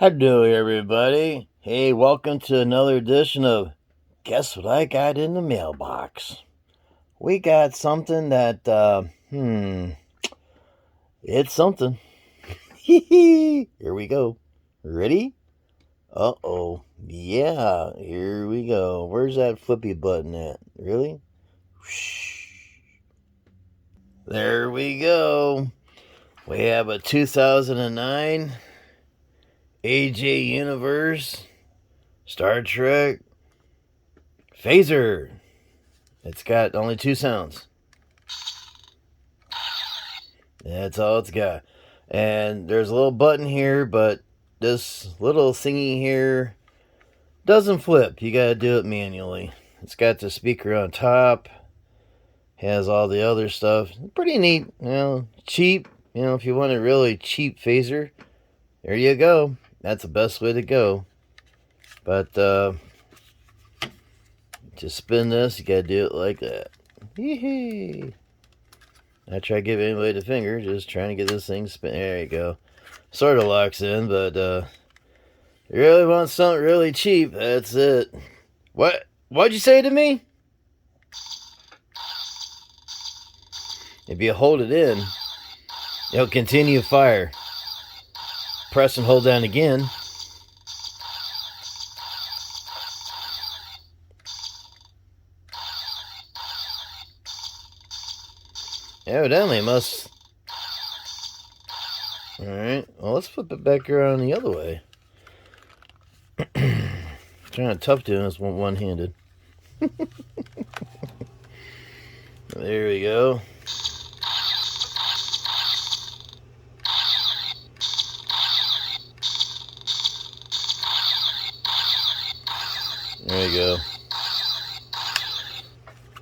Hello, everybody. Hey, welcome to another edition of Guess What I Got in the Mailbox. We got something that, it's something. Here we go. Ready? Uh-oh. Yeah, here we go. Where's that flippy button at? Really? There we go. We have a 2009 AJ Universe Star Trek Phaser. It's got only two sounds. That's all it's got. And there's a little button here, but this little thingy here doesn't flip. You gotta do it manually. It's got the speaker on top. Has all the other stuff. Pretty neat. Cheap. If you want a really cheap phaser, there you go. That's the best way to go. But to spin this, you gotta do it like that. Hee. I try to give anybody the finger, just trying to get this thing spin. There you go. Sort of locks in, but you really want something really cheap, that's it. What'd you say to me? If you hold it in, it'll continue to fire. Press and hold down again. Evidently, it must. Alright, well, let's flip it back around the other way. Kind of tough doing this one-handed. There we go. There you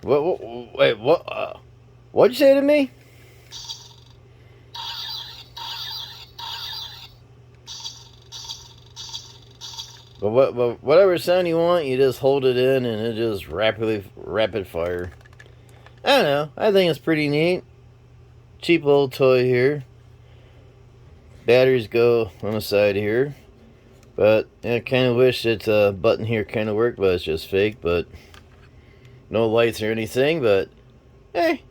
go. Wait, what? What'd you say to me? But whatever sound you want, you just hold it in and it just rapid fire. I don't know. I think it's pretty neat. Cheap little toy here. Batteries go on the side here. But I kind of wish that button here kind of worked, but it's just fake. But no lights or anything. But hey,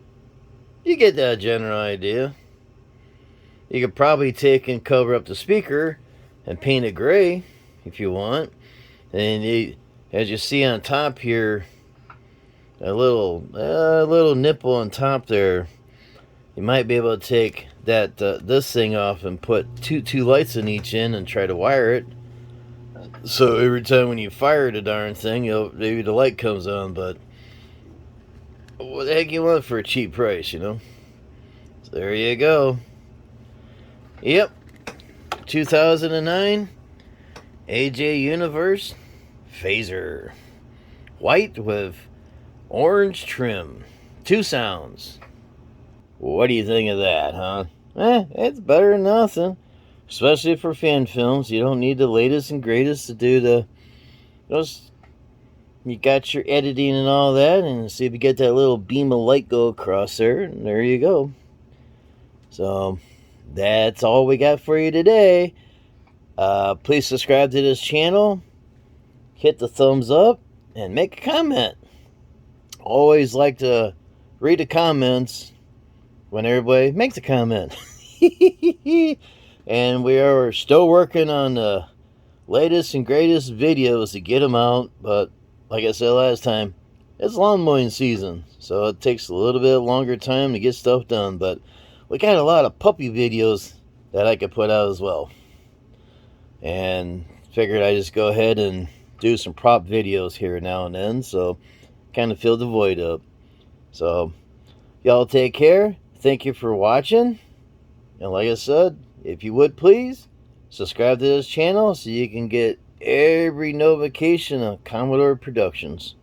you get that general idea. You could probably take and cover up the speaker and paint it gray if you want. And as you see on top here, a little nipple on top there. You might be able to take that this thing off and put two lights in each end and try to wire it. So every time when you fire the darn thing, maybe the light comes on. But what the heck you want for a cheap price, So there you go. Yep. 2009 AJ Universe Phaser. White with orange trim. Two sounds. What do you think of that, huh? It's better than nothing. Especially for fan films. You don't need the latest and greatest to do you got your editing and all that, and see if you get that little beam of light go across there, and there you go. So that's all we got for you today. Please subscribe to this channel, hit the thumbs up, and make a comment. Always like to read the comments when everybody makes a comment. And we are still working on the latest and greatest videos to get them out. But like I said last time, it's lawn mowing season, so it takes a little bit longer time to get stuff done. But we got a lot of puppy videos that I could put out as well. And figured I'd just go ahead and do some prop videos here now and then, so kind of fill the void up. So y'all take care. Thank you for watching. And like I said, if you would please subscribe to this channel so you can get every notification of Commodore Productions.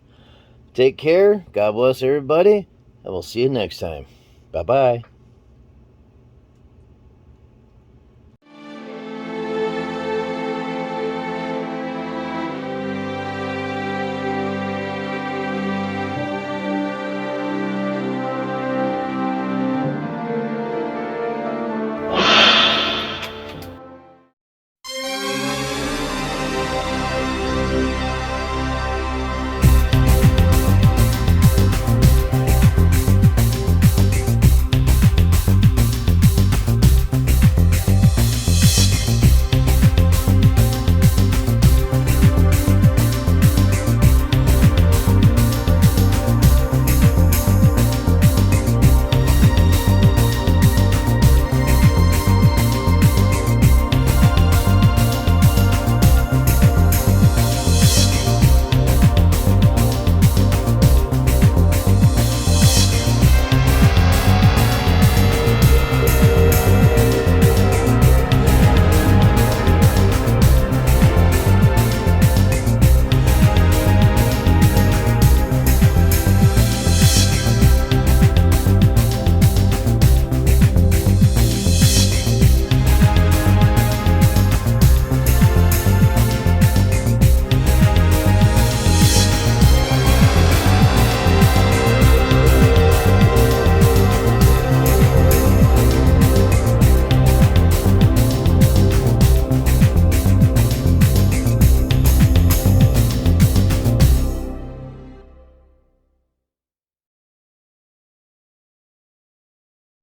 Take care. God bless everybody. And we'll see you next time. Bye-bye.